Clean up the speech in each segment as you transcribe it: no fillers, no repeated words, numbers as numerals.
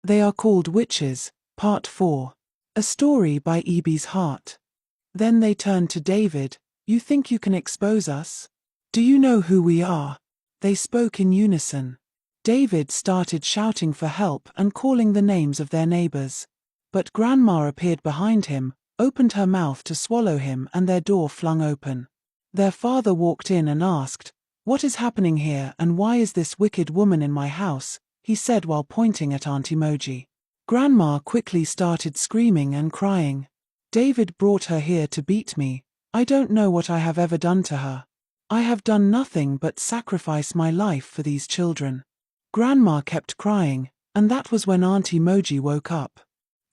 They are called witches, Part 4. A story by E.B.'s Hart. Then they turned to David. You think you can expose us? Do you know who we are? They spoke in unison. David started shouting for help and calling the names of their neighbors. But Grandma appeared behind him, opened her mouth to swallow him, and their door flung open. Their father walked in and asked, "What is happening here, and why is this wicked woman in my house?" he said while pointing at Aunt Emoji. Grandma quickly started screaming and crying. "David brought her here to beat me. I don't know what I have ever done to her. I have done nothing but sacrifice my life for these children." Grandma kept crying, and that was when Aunt Emoji woke up.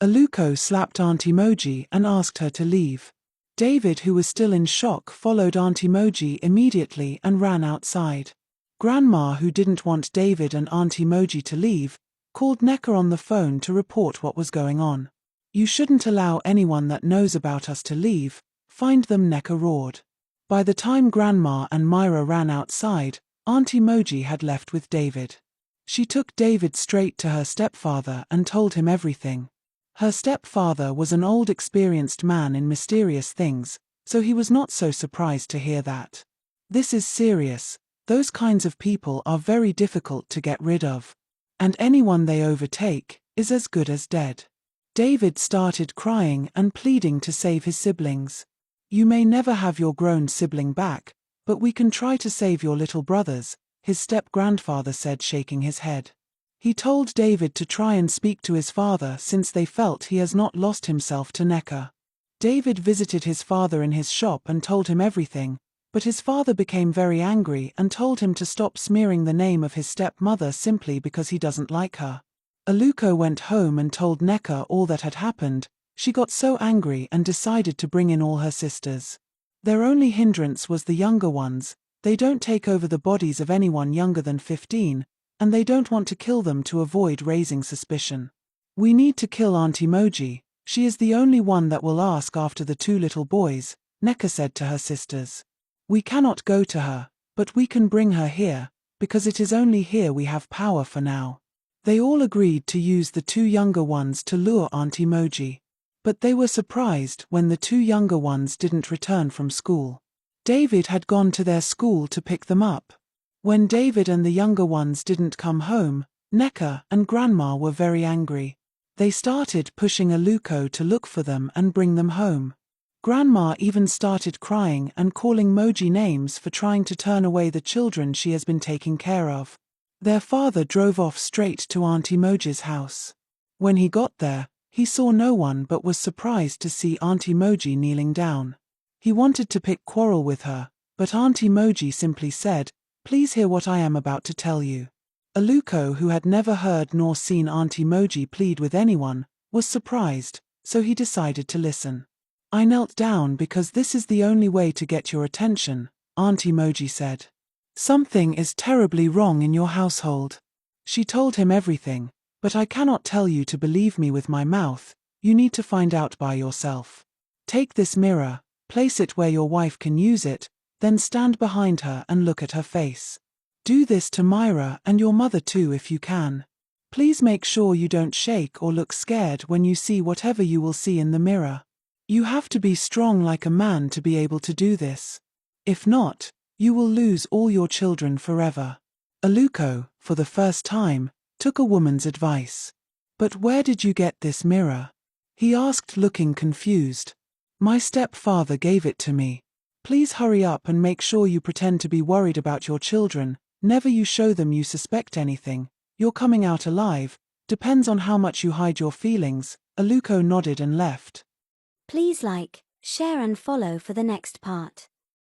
Aluko slapped Aunt Emoji and asked her to leave. David, who was still in shock, followed Aunt Emoji immediately and ran outside. Grandma, who didn't want David and Aunt Emoji to leave, called Necker on the phone to report what was going on. "You shouldn't allow anyone that knows about us to leave. Find them," Necker roared. By the time Grandma and Myra ran outside, Aunt Emoji had left with David. She took David straight to her stepfather and told him everything. Her stepfather was an old experienced man in mysterious things, so he was not so surprised to hear that. "This is serious. Those kinds of people are very difficult to get rid of. And anyone they overtake is as good as dead." David started crying and pleading to save his siblings. "You may never have your grown sibling back, but we can try to save your little brothers," his step-grandfather said, shaking his head. He told David to try and speak to his father since they felt he has not lost himself to Necker. David visited his father in his shop and told him everything, but his father became very angry and told him to stop smearing the name of his stepmother simply because he doesn't like her. Aluko went home and told Necker all that had happened. She got so angry and decided to bring in all her sisters. Their only hindrance was the younger ones. They don't take over the bodies of anyone younger than 15, and they don't want to kill them to avoid raising suspicion. "We need to kill Aunt Emoji. She is the only one that will ask after the two little boys," Necker said to her sisters. "We cannot go to her, but we can bring her here, because it is only here we have power for now." They all agreed to use the two younger ones to lure Aunt Emoji. But they were surprised when the two younger ones didn't return from school. David had gone to their school to pick them up. When David and the younger ones didn't come home, Necker and Grandma were very angry. They started pushing Aluko to look for them and bring them home. Grandma even started crying and calling Moji names for trying to turn away the children she has been taking care of. Their father drove off straight to Aunt Emoji's house. When he got there, he saw no one but was surprised to see Aunt Emoji kneeling down. He wanted to pick quarrel with her, but Aunt Emoji simply said, "Please hear what I am about to tell you." Aluko, who had never heard nor seen Aunt Emoji plead with anyone, was surprised, so he decided to listen. "I knelt down because this is the only way to get your attention," Aunt Emoji said. "Something is terribly wrong in your household." She told him everything, "But I cannot tell you to believe me with my mouth. You need to find out by yourself. Take this mirror, place it where your wife can use it, then stand behind her and look at her face. Do this to Myra and your mother too if you can. Please make sure you don't shake or look scared when you see whatever you will see in the mirror. You have to be strong like a man to be able to do this. If not, you will lose all your children forever." Aluko, for the first time, took a woman's advice. "But where did you get this mirror?" he asked, looking confused. "My stepfather gave it to me. Please hurry up and make sure you pretend to be worried about your children. Never you show them you suspect anything. You're coming out alive. Depends on how much you hide your feelings." Aluko nodded and left. Please like, share and follow for the next part.